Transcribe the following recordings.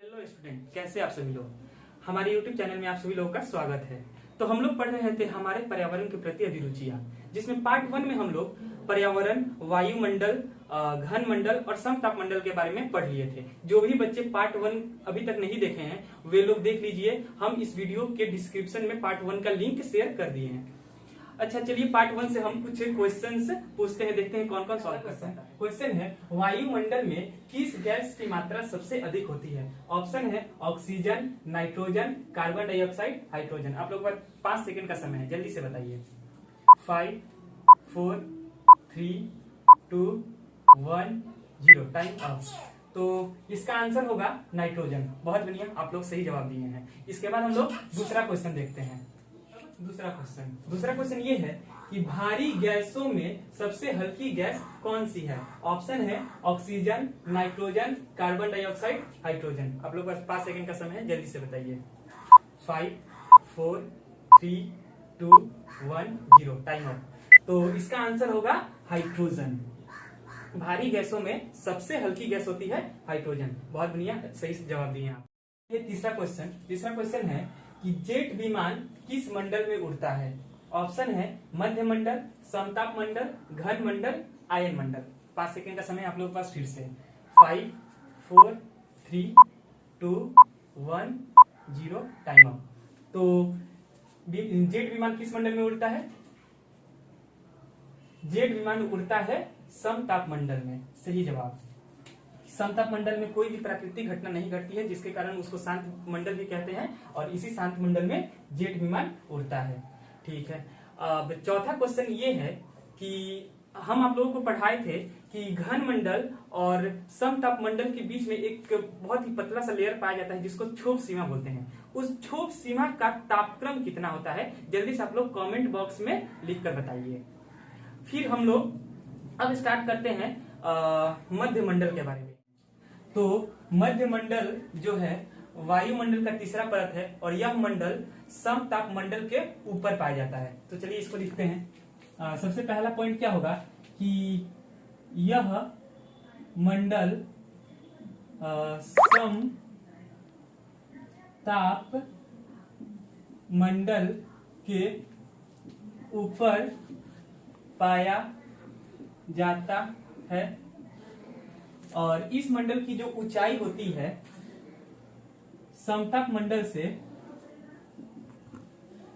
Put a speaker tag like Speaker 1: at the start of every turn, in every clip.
Speaker 1: Hello student, कैसे आप सभी लोग। हमारे YouTube चैनल में आप सभी लोगों का स्वागत है। तो हम लोग पढ़ रहे थे हमारे पर्यावरण के प्रति अभिरुचियां, जिसमें पार्ट 1 में हम लोग पर्यावरण, वायुमंडल, घन मंडल और समतापमंडल के बारे में पढ़ लिए थे। जो भी बच्चे पार्ट 1 अभी तक नहीं देखे हैं वे लोग देख लीजिए। हम इस वीडियो के डिस्क्रिप्शन में पार्ट 1 का लिंक शेयर कर दिए हैं। अच्छा, चलिए पार्ट 1 से हम कुछ क्वेश्चंस पूछते हैं, देखते हैं कौन कौन सॉल्व कर सकता है। क्वेश्चन है, वायुमंडल में किस गैस की मात्रा सबसे अधिक होती है। ऑप्शन है oxygen, nitrogen, carbon dioxide, hydrogen. आप लोग के पास 5 सेकंड का समय है, जल्दी से बताइए। 5 4 3 2 1 0। Time up. तो इसका आंसर होगा नाइट्रोजन। बहुत बढ़िया, आप लोग सही जवाब दिए हैं। इसके बाद हम लोग दूसरा क्वेश्चन देखते हैं। दूसरा क्वेश्चन ये है कि भारी गैसों में सबसे हल्की गैस कौन सी है। ऑप्शन है oxygen, nitrogen, carbon dioxide, hydrogen. आप लोग के पास 5 सेकंड का समय है, जल्दी से बताइए। 5 4 3 2 1 0। Time up. तो इसका आंसर होगा हाइड्रोजन। भारी गैसों में सबसे हल्की गैस होती है हाइड्रोजन। बहुत बढ़िया, सही जवाब दिए आप। ये तीसरा क्वेश्चन है कि जेट विमान किस मंडल में उड़ता है। ऑप्शन है मध्य मंडल, समताप मंडल, घन मंडल, आयन मंडल। 5 सेकंड का समय आप लोगों के पास फिर से। 5 4 3 2 1 0। Time up. तो जेट विमान किस मंडल में उड़ता है। जेट विमान उड़ता है समताप मंडल में। सही जवाब। समताप मंडल में कोई भी प्राकृतिक घटना नहीं घटती है, जिसके कारण उसको शांत मंडल भी कहते हैं, और इसी शांत मंडल में जेट विमान उड़ता है। ठीक है। अब चौथा क्वेश्चन ये है कि हम आप लोगों को पढ़ाए थे कि घन मंडल और समताप मंडल के बीच में एक बहुत ही पतला सा लेयर पाया जाता है, जिसको क्षोभ सीमा बोलते हैं। उस क्षोभ सीमा का तापक्रम कितना होता है, जल्दी से आप लोग कमेंट बॉक्स में लिख कर बताइए। फिर हम लोग अब स्टार्ट करते हैं मध्य मंडल के बारे में। तो मध्य मंडल जो है वायुमंडल का तीसरा परत है, और यह मंडल समताप मंडल के ऊपर पाया जाता है। तो चलिए इसको लिखते हैं। सबसे पहला पॉइंट क्या होगा कि यह मंडल समताप मंडल के ऊपर पाया जाता है, और इस मंडल की जो ऊंचाई होती है समताप मंडल से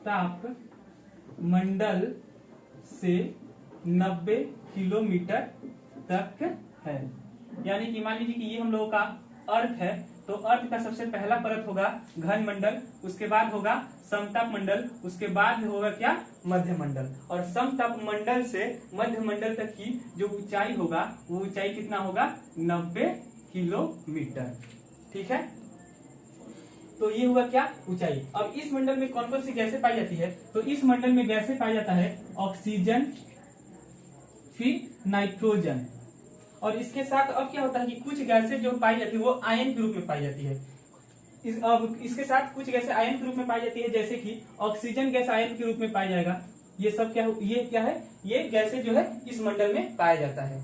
Speaker 1: ताप मंडल से 90 किलोमीटर तक है। यानी कि मान लीजिए कि ये हम लोगों का अर्थ है, तो अर्थ का सबसे पहला परत होगा घन मंडल, उसके बाद होगा समताप मंडल, उसके बाद होगा क्या, मध्य मंडल। और समताप मंडल से मध्य मंडल तक की जो ऊंचाई होगा वो ऊंचाई कितना होगा, 90 किलोमीटर। ठीक है। तो ये हुआ क्या, ऊंचाई। अब इस मंडल में कौन कौन सी गैसें पाई जाती है, तो इस मंडल में गैसें पाया जाता है ऑक्सीजन, फिर नाइट्रोजन, और इसके साथ अब क्या होता है कि कुछ गैसें जो पाई जाती है वो आयन के रूप में पाई जाती है। अब इसके साथ कुछ गैसें आयन के रूप में पाई जाती है, जैसे कि ऑक्सीजन गैस आयन के रूप में पाया जाएगा। ये सब क्या है, ये गैसें जो है इस मंडल में पाया जाता है।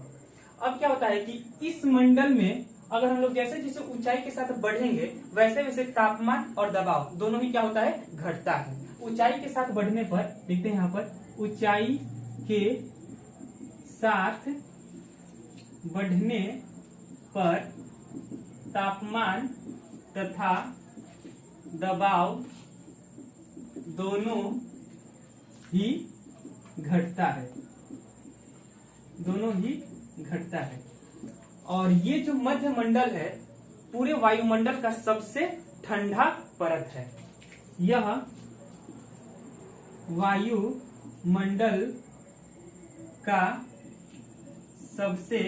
Speaker 1: अब क्या होता है कि इस मंडल में अगर हम लोग जैसे जैसे ऊंचाई के साथ बढ़ेंगे, वैसे वैसे तापमान और दबाव दोनों ही क्या होता है, घटता है। ऊंचाई के साथ बढ़ने पर देखते हैं यहाँ पर, ऊंचाई के साथ बढ़ने पर तापमान तथा दबाव दोनों ही घटता है। और ये जो मध्य मंडल है पूरे वायुमंडल का सबसे ठंडा परत है। यह वायुमंडल का सबसे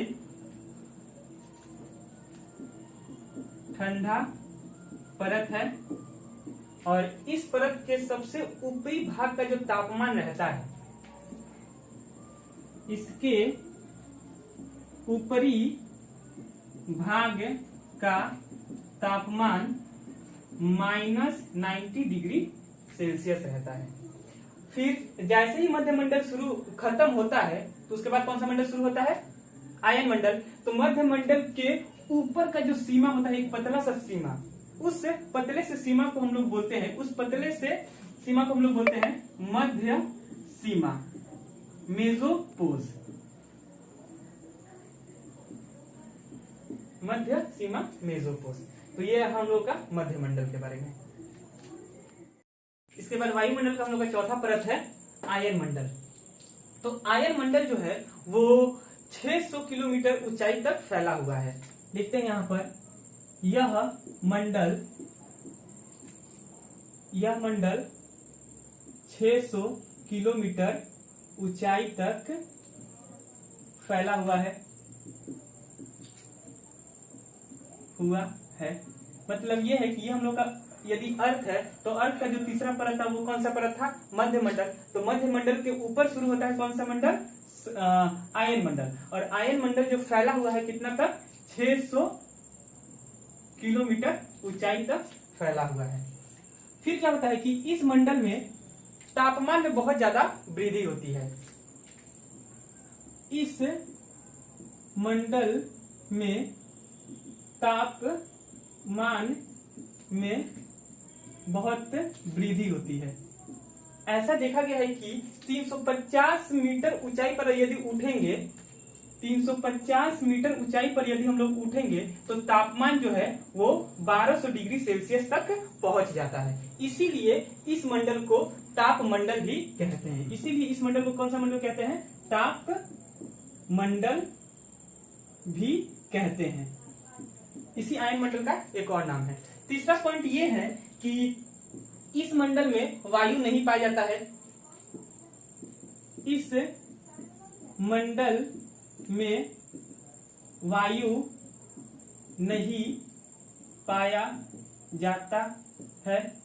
Speaker 1: ठंडा परत है, और इस परत के सबसे ऊपरी भाग का जो तापमान रहता है, इसके ऊपरी भाग का तापमान -90 डिग्री सेल्सियस रहता है। फिर जैसे ही मध्य मंडल शुरू खत्म होता है, तो उसके बाद कौन सा मंडल शुरू होता है, आयन मंडल। तो मध्य मंडल के ऊपर का जो सीमा होता है, एक पतला सा सीमा, उस पतले से सीमा को हम लोग बोलते हैं, उस पतले से सीमा को हम लोग बोलते हैं मध्य सीमा, मेसोपोज, मध्य सीमा मेसोपोज। तो ये हम लोग का मध्य मंडल के बारे में। इसके बाद वायुमंडल का हम लोग का चौथा परत है आयन मंडल। तो आयन मंडल जो है वो 600 किलोमीटर ऊंचाई तक फैला हुआ है। देखते हैं यहां पर, यह मंडल 600 किलोमीटर ऊंचाई तक फैला हुआ है, मतलब ये है कि ये हम लोग का यदि अर्थ है तो अर्थ का जो तीसरा परत था वो कौन सा परत था, मध्य मंडल। तो मध्य मंडल के ऊपर शुरू होता है कौन सा मंडल, आयन मंडल। और आयन मंडल जो फैला हुआ है कितना तक, 600 किलोमीटर ऊंचाई तक फैला हुआ है। फिर क्या होता है कि इस मंडल में तापमान में बहुत ज्यादा वृद्धि होती है। इस मंडल में तापमान में बहुत वृद्धि होती है। ऐसा देखा गया है कि 350 मीटर ऊंचाई पर यदि उठेंगे, 350 मीटर ऊंचाई पर यदि हम लोग उठेंगे तो तापमान जो है वो 1200 डिग्री सेल्सियस तक पहुंच जाता है। इसीलिए इस मंडल को ताप मंडल भी कहते हैं। इसीलिए इस मंडल को कौन सा मंडल कहते हैं, ताप मंडल भी कहते हैं। इसी आयन मंडल का एक और नाम है। तीसरा पॉइंट ये है कि इस मंडल में वायु नहीं पाया जाता है। इस मंडल में वायु नहीं पाया जाता है।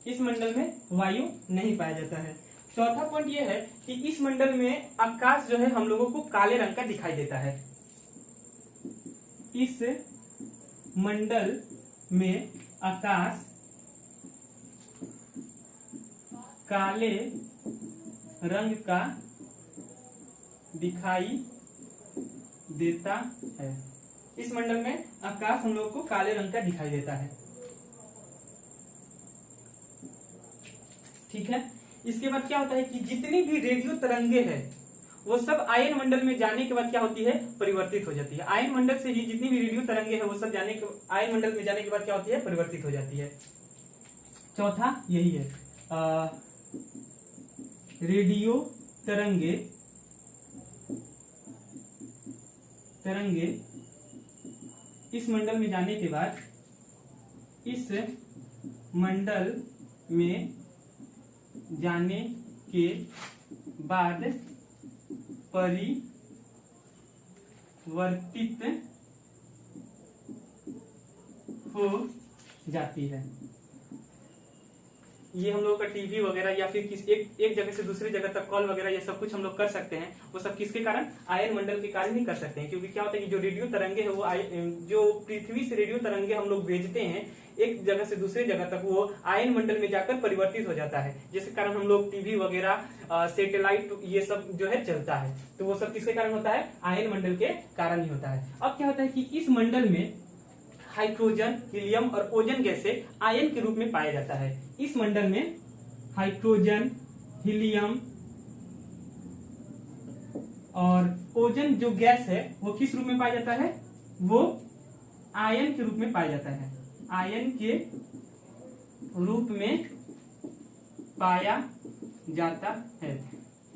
Speaker 1: इस मंडल में वायु नहीं पाया जाता है। चौथा पॉइंट यह है कि इस मंडल में आकाश जो है हम लोगों को काले रंग का दिखाई देता है। इस मंडल में आकाश काले रंग का दिखाई देता है। इस मंडल में आकाश हम लोग को काले रंग का दिखाई देता है। ठीक है। इसके बाद क्या होता है कि जितनी भी रेडियो तरंगे हैं वो सब आयन मंडल में जाने के बाद क्या होती है, परिवर्तित हो जाती है। आयन मंडल से ही जितनी भी रेडियो तरंगे हैं वो सब आयन मंडल में जाने के बाद क्या होती है, परिवर्तित हो जाती है। चौथा यही है, रेडियो तरंगे इस मंडल में जाने के बाद, इस मंडल में जाने के बाद परिवर्तित हो जाती है। ये हम लोग का टीवी वगैरह या फिर एक जगह से दूसरी जगह तक कॉल वगैरह ये सब कुछ हम लोग कर सकते हैं, वो सब किसके कारण, आयन मंडल के कारण ही कर सकते हैं। क्योंकि क्या होता है कि जो रेडियो तरंगे है वो जो पृथ्वी से रेडियो तरंगे हम लोग भेजते हैं एक जगह से दूसरी जगह तक, वो आयन मंडल में जाकर परिवर्तित हो जाता है, जिसके कारण हम लोग टीवी वगैरह सैटेलाइट ये सब जो है चलता है। तो वो सब किसके कारण होता है, आयन मंडल के कारण ही होता है। अब क्या होता है कि इस मंडल में हाइड्रोजन, हीलियम और ओजन गैसें आयन के रूप में पाया जाता है। इस मंडल में हाइड्रोजन, हीलियम और ओजन जो गैस है वो किस रूप में पाया जाता है, वो आयन के रूप में पाया जाता है। आयन के रूप में पाया जाता है।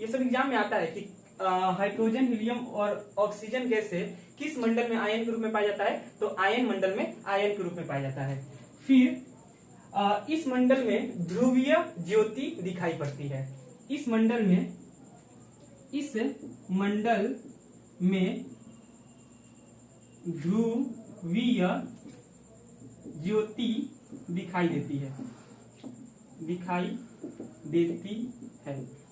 Speaker 1: ये सब एग्जाम में आता है कि हाइड्रोजन, हीलियम और ऑक्सीजन गैस से किस मंडल में आयन के रूप में पाया जाता है, तो आयन मंडल में आयन के रूप में पाया जाता है। फिर इस मंडल में ध्रुवीय ज्योति दिखाई पड़ती है। इस मंडल में ध्रुवीय ज्योति दिखाई देती है।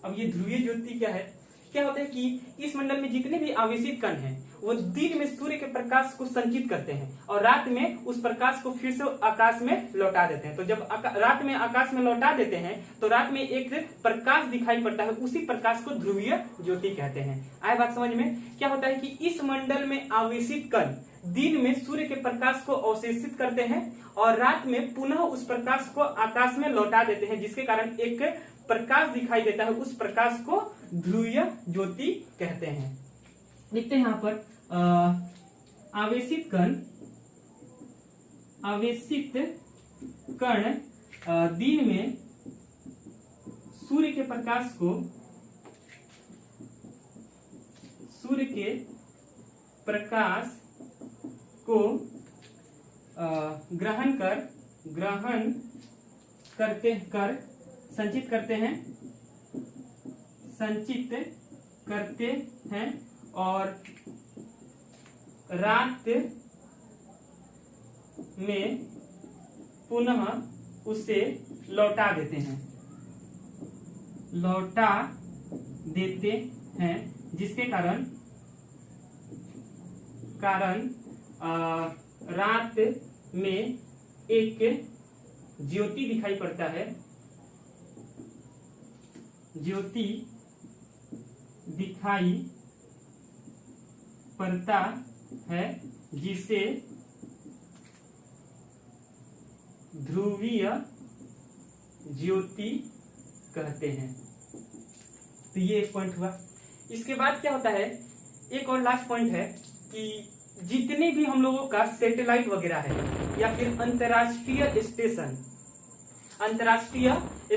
Speaker 1: अब ये ध्रुवीय ज्योति क्या है, क्या होता है कि इस मंडल में जितने भी आवेशित कण हैं वो दिन में सूर्य के प्रकाश को संचित करते हैं और रात में उस प्रकाश को फिर से आकाश में लौटा देते हैं। तो जब रात में आकाश में लौटा देते हैं तो रात में एक प्रकाश दिखाई पड़ता है, उसी प्रकाश को ध्रुवीय ज्योति कहते हैं। आए बात समझ में। क्या होता है कि इस मंडल में आवेशित कण दिन में सूर्य के प्रकाश को अवशोषित करते हैं और रात में पुनः उस प्रकाश को आकाश में लौटा देते हैं, जिसके कारण एक प्रकाश दिखाई देता है। उस प्रकाश को ध्रुवीय ज्योति कहते हैं। देखते हैं यहाँ पर आवेशित कण दिन में सूर्य के प्रकाश को ग्रहण संचित करते हैं और रात में पुनः उसे लौटा देते हैं, जिसके कारण रात में एक ज्योति दिखाई पड़ता है, जिसे ध्रुवीय ज्योति कहते हैं। तो ये एक पॉइंट हुआ। इसके बाद क्या होता है, एक और लास्ट पॉइंट है कि जितने भी हम लोगों का सैटेलाइट वगैरह है या फिर अंतरराष्ट्रीय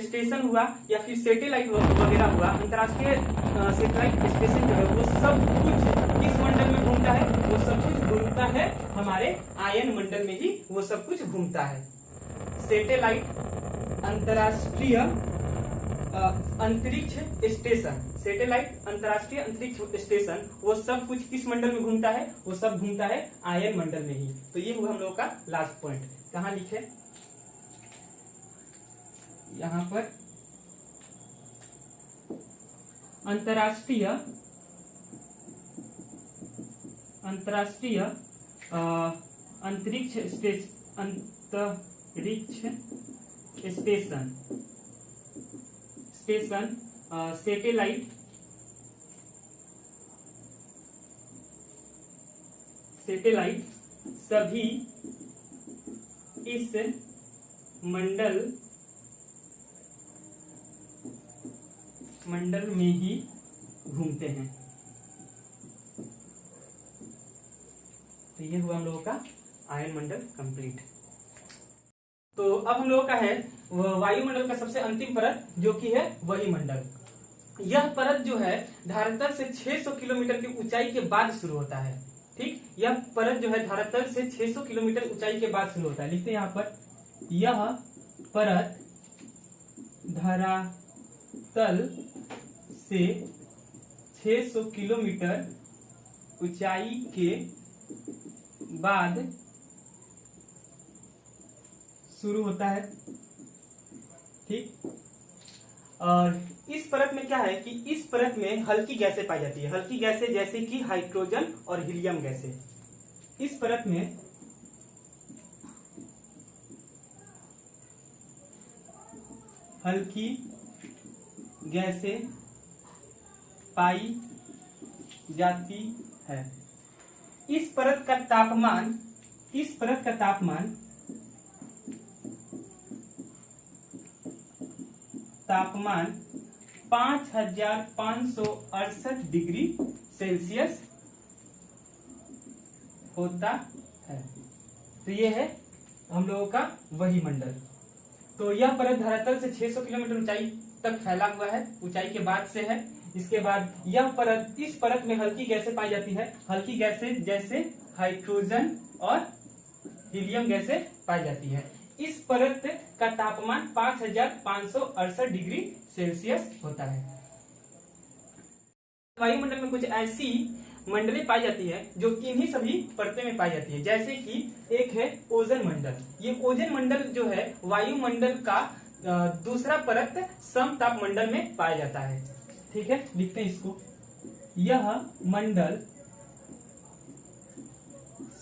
Speaker 1: स्टेशन हुआ या फिर सैटेलाइट वगैरह हुआ, अंतरराष्ट्रीय सैटेलाइट स्टेशन जो है वो सब कुछ किस मंडल में घूमता है? वो सब कुछ घूमता है हमारे आयन मंडल में ही वो सब कुछ घूमता है। सैटेलाइट अंतरराष्ट्रीय अंतरिक्ष स्टेशन वो सब कुछ किस मंडल में घूमता है? वो सब घूमता है आयन मंडल में ही। तो ये हुआ हम लोगों का लास्ट पॉइंट। कहाँ लिखे? यहाँ पर अंतरराष्ट्रीय अंतरिक्ष स्टेशन सैटेलाइट सभी इस मंडल में ही घूमते हैं। तो ये हुआ हम लोगों का आयन मंडल कंप्लीट। तो अब हम लोगों का है वायुमंडल का सबसे अंतिम परत, जो कि है वही मंडल। यह परत जो है धरातल से 600 किलोमीटर की ऊंचाई के बाद शुरू होता है। ठीक, यह परत जो है धरातल से 600 किलोमीटर ऊंचाई के बाद शुरू होता है। लिखते हैं यहाँ पर, यह परत धरातल से 600 किलोमीटर ऊंचाई के बाद शुरू होता है। ठीक, और इस परत में क्या है कि इस परत में हल्की गैसें पाई जाती है। हल्की गैसें जैसे कि हाइड्रोजन और हीलियम गैसें। इस परत में हल्की गैसें पाई जाती है। इस परत का तापमान 5568 डिग्री सेल्सियस होता है। तो ये है हम लोगों का वही मंडल। तो यह परत धरातल से 600 किलोमीटर ऊंचाई तक फैला हुआ है, ऊंचाई के बाद से है। इसके बाद यह परत, इस परत में हल्की गैसें पाई जाती है। हल्की गैसें जैसे हाइड्रोजन और हीलियम गैसें पाई जाती है। इस परत का तापमान 5568 डिग्री सेल्सियस होता है। वायुमंडल में कुछ ऐसी मंडलें पाई जाती है जो किन्हीं सभी परतें में पाई जाती है। जैसे कि एक है ओजोन मंडल। ये ओजोन मंडल जो है वायुमंडल का दूसरा परत समताप मंडल में पाया जाता है। ठीक है, लिखते हैं इसको। यह मंडल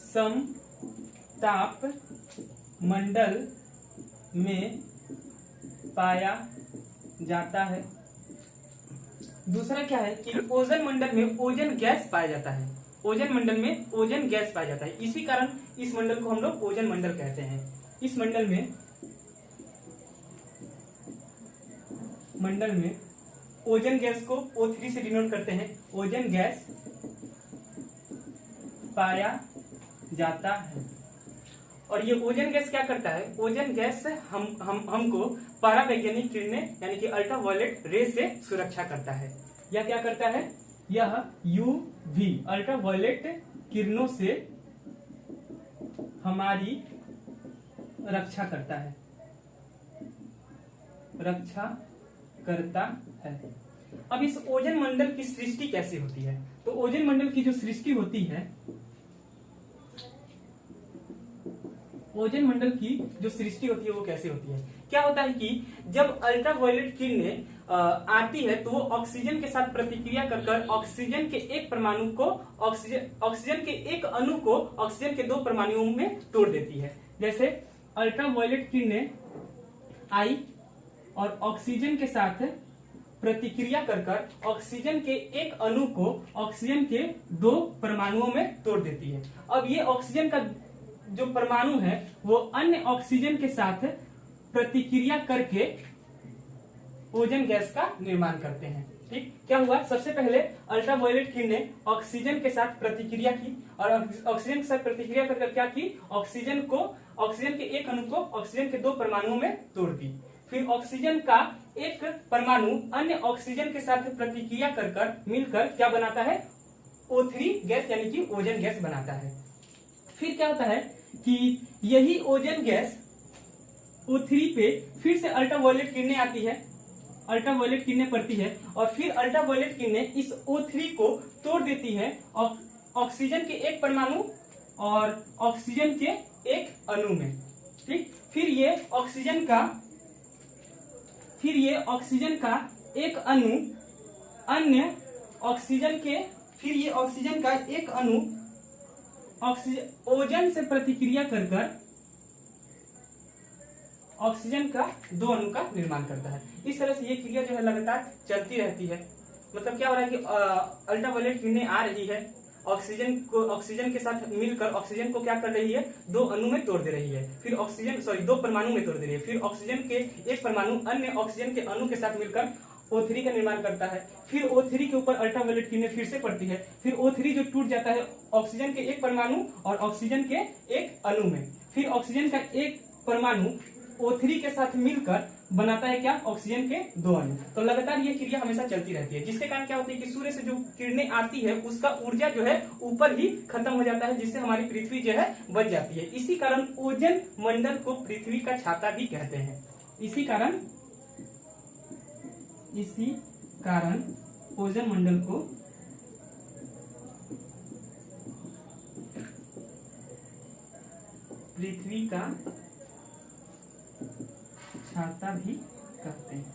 Speaker 1: समताप मंडल में पाया जाता है। दूसरा क्या है कि ओजोन मंडल में ओजोन गैस पाया जाता है। ओजोन मंडल में ओजोन गैस पाया जाता है। इसी कारण इस मंडल को हम लोग ओजोन मंडल कहते हैं। इस मंडल में ओजोन गैस को O3 से डिनोट करते हैं। ओजोन गैस पाया जाता है। और ये ओजोन गैस क्या करता है? ओजोन गैस हमको परावैज्ञानिक किरणें यानी कि अल्ट्रावायलेट रे से सुरक्षा करता है। यह क्या करता है? यह UV अल्ट्रावायलेट किरणों से हमारी रक्षा करता है, रक्षा करता है। अब इस ओजोन मंडल की सृष्टि कैसे होती है? तो ओजोन मंडल की जो सृष्टि होती है, ओजोन मंडल की जो सृष्टि होती है वो कैसे होती है? क्या होता है कि जब अल्ट्रावायलेट किरणें आती है तो वो ऑक्सीजन के साथ प्रतिक्रिया कर ऑक्सीजन के एक परमाणु को ऑक्सीजन के एक अणु को ऑक्सीजन के 2 परमाणुओं में तोड़ देती है। जैसे अल्ट्रावायलेट किरणें आई और ऑक्सीजन के साथ प्रतिक्रिया कर ऑक्सीजन के एक अणु को ऑक्सीजन के 2 परमाणुओं में तोड़ देती है। अब ये ऑक्सीजन का जो परमाणु है वो अन्य ऑक्सीजन के साथ प्रतिक्रिया करके ओजोन गैस का निर्माण करते हैं। ठीक, क्या हुआ? सबसे पहले अल्ट्रावायलेट किरणें ऑक्सीजन के साथ प्रतिक्रिया की और ऑक्सीजन के साथ प्रतिक्रिया कर क्या की? ऑक्सीजन के एक अणु को ऑक्सीजन के 2 परमाणुओं में तोड़ दी। फिर ऑक्सीजन का एक परमाणु अन्य ऑक्सीजन के साथ प्रतिक्रिया कर मिलकर क्या बनाता है? O3 गैस यानी कि ओजोन गैस बनाता है। फिर क्या होता है कि यही ओजोन गैस O3 पे फिर से अल्ट्रावायलेट किरणें आती है, अल्ट्रावायलेट किरणें पड़ती है और फिर अल्ट्रावायलेट किरणें इस O3 को तोड़ देती है ऑक्सीजन के एक परमाणु और ऑक्सीजन के एक अणु में। ठीक, फिर ये ऑक्सीजन का एक अणु अन्य ऑक्सीजन के फिर ये ऑक्सीजन का एक अणु ओजोन से प्रतिक्रिया कर ऑक्सीजन का 2 अणु का निर्माण करता है। इस तरह से ये क्रिया जो है लगातार चलती रहती है। मतलब क्या हो रहा है कि अल्ट्रावायलेट किरणें आ रही है, ऑक्सीजन के साथ मिलकर ऑक्सीजन को क्या कर रही है? 2 अणु में तोड़ दे रही है। फिर 2 परमाणु में तोड़ दे रही है। फिर ऑक्सीजन के एक परमाणु अन्य ऑक्सीजन के अणु के साथ मिलकर O3 का निर्माण करता है। फिर O3 के ऊपर अल्ट्रावायलेट किरणें फिर से पड़ती है। फिर O3 जो टूट जाता है ऑक्सीजन के एक परमाणु और ऑक्सीजन के एक अणु में। फिर ऑक्सीजन का एक परमाणु O3 के साथ मिलकर बनाता है क्या? ऑक्सीजन के 2 अणु। तो लगातार ये क्रिया हमेशा चलती रहती है, जिसके कारण क्या होती है कि सूर्य से जो किरणें आती है उसका ऊर्जा जो है ऊपर ही खत्म हो जाता है, जिससे हमारी पृथ्वी जो है बच जाती है। इसी कारण ओजोन मंडल को पृथ्वी का छाता भी कहते हैं। इसी कारण ओजोन मंडल को पृथ्वी का छाता भी कहते हैं।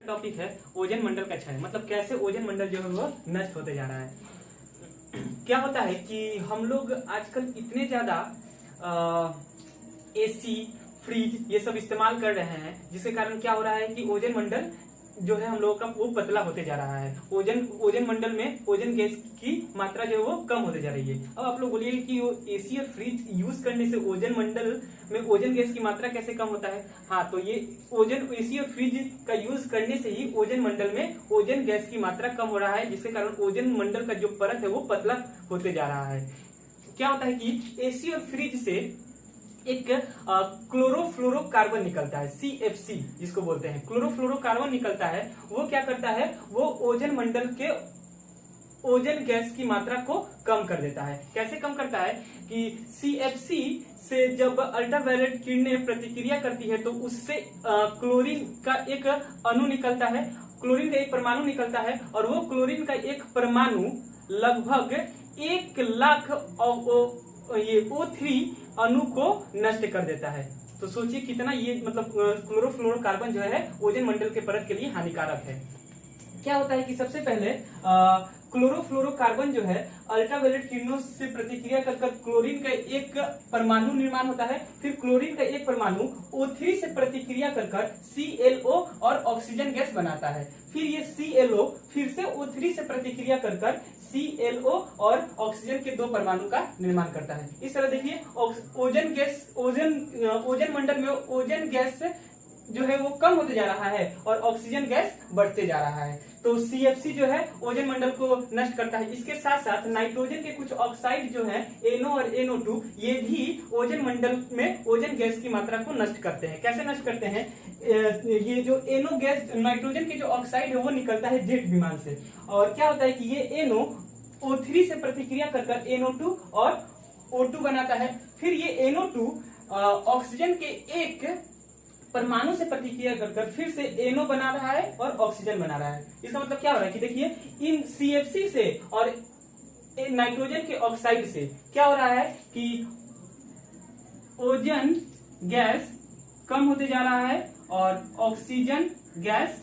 Speaker 1: टॉपिक है ओजोन मंडल का क्षय, मतलब कैसे ओजोन मंडल जो है वो नष्ट होते जा रहा है। क्या होता है कि हम लोग आजकल इतने ज्यादा AC, फ्रिज ये सब इस्तेमाल कर रहे हैं, जिसके कारण क्या हो रहा है कि ओजोन मंडल जो है हम लोगों का वो पतला होते जा रहा है। ओजोन मंडल में ओजोन गैस की मात्रा जो है वो कम होते जा रही है। अब आप लोग बोलिए कि AC और फ्रिज यूज करने से ओजोन मंडल में ओजोन गैस की मात्रा कैसे कम होता है? हाँ, तो ये AC और फ्रिज का यूज करने से ही ओजोन मंडल में ओजोन गैस की मात्रा कम हो रहा है, जिसके कारण ओजोन मंडल का जो परत है वो पतला होते जा रहा है। क्या होता है कि AC और फ्रिज से एक क्लोरोफ्लोरोकार्बन निकलता है, CFC जिसको बोलते हैं, क्लोरोफ्लोरोकार्बन निकलता है। वो क्या करता है? वो ओजोन मंडल के ओजोन गैस की मात्रा को कम कर देता है। कैसे कम करता है कि CFC से जब अल्ट्रावायलेट किरणें प्रतिक्रिया करती है तो उससे क्लोरीन का एक अणु निकलता है, क्लोरीन का एक परमाणु निकलता है और वो क्लोरीन का एक परमाणु लगभग 1 लाख ये O3 अणु को नष्ट कर देता है। तो सोचिए कितना ये मतलब क्लोरोफ्लोरोकार्बन जो है ओजोन मंडल के परत के लिए हानिकारक है। क्या होता है कि सबसे पहले क्लोरोफ्लोरोकार्बन जो है अल्ट्रावायलेट किरणों से प्रतिक्रिया कर क्लोरीन का एक परमाणु निर्माण होता है, फिर क्लोरीन का एक परमाणु O3 से प्रतिक्रिया कर ClO और ऑक्सीजन गैस बनाता है, फिर ये ClO फिर से O3 से प्रतिक्रिया कर ClO और ऑक्सीजन के दो परमाणु का निर्माण करता है। इस तरह देखिए ओजोन मंडल में ओजोन गैस जो है वो कम होते जा रहा है और ऑक्सीजन गैस बढ़ते जा रहा है। तो CFC जो है ओजोन मंडल को नष्ट करता है। इसके साथ साथ नाइट्रोजन के कुछ ऑक्साइड जो है NO और NO2 ये भी ओजोन मंडल में ओजोन गैस की मात्रा को नष्ट करते हैं। कैसे नष्ट करते हैं? ये जो NO गैस नाइट्रोजन के जो ऑक्साइड है वो निकलता है जेट विमान से, और क्या होता है कि ये NO O3 से प्रतिक्रिया कर NO2 और O2 बनाता है, फिर ये NO2 ऑक्सीजन के एक परमाणु से प्रतिक्रिया कर फिर से NO बना रहा है और ऑक्सीजन बना रहा है। इसका मतलब क्या हो रहा है कि देखिए इन CFC से और नाइट्रोजन के ऑक्साइड से क्या हो रहा है कि ओजोन गैस कम होते जा रहा है और ऑक्सीजन गैस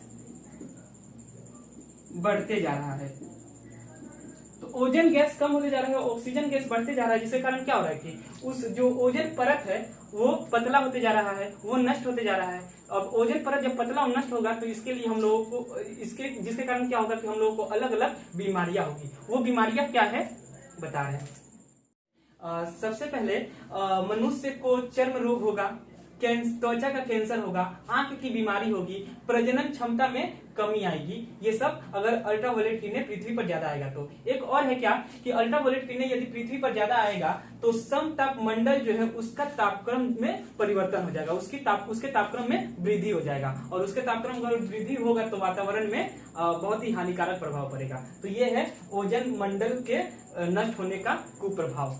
Speaker 1: बढ़ते जा रहा है। तो ओजोन गैस कम होते जा रहा है, ऑक्सीजन गैस बढ़ते जा रहा है, जिसके कारण क्या हो रहा है कि उस जो ओजोन परत है वो पतला होते जा रहा है, वो नष्ट होते जा रहा है। अब ओजोन परत जब पतला और नष्ट होगा तो इसके लिए हम लोगों को जिसके कारण क्या होगा कि हम लोगों को अलग अलग बीमारियां होगी। वो बीमारियां क्या है बता रहे हैं। सबसे पहले मनुष्य को चर्म रोग होगा, त्वचा का कैंसर होगा, आंख की बीमारी होगी, प्रजनन क्षमता में कमी आएगी। ये सब अगर अल्ट्रावायलेट किरणें पृथ्वी पर ज्यादा आएगा तो। एक और है क्या कि अल्ट्रावायलेट किरणें यदि पृथ्वी पर ज्यादा आएगा तो समताप मंडल जो है उसका तापक्रम में परिवर्तन हो जाएगा, उसके तापक्रम में वृद्धि हो जाएगा, और उसके तापक्रम अगर वृद्धि होगा तो वातावरण में बहुत ही हानिकारक प्रभाव पड़ेगा। तो ये है ओजोन मंडल के नष्ट होने का कुप्रभाव।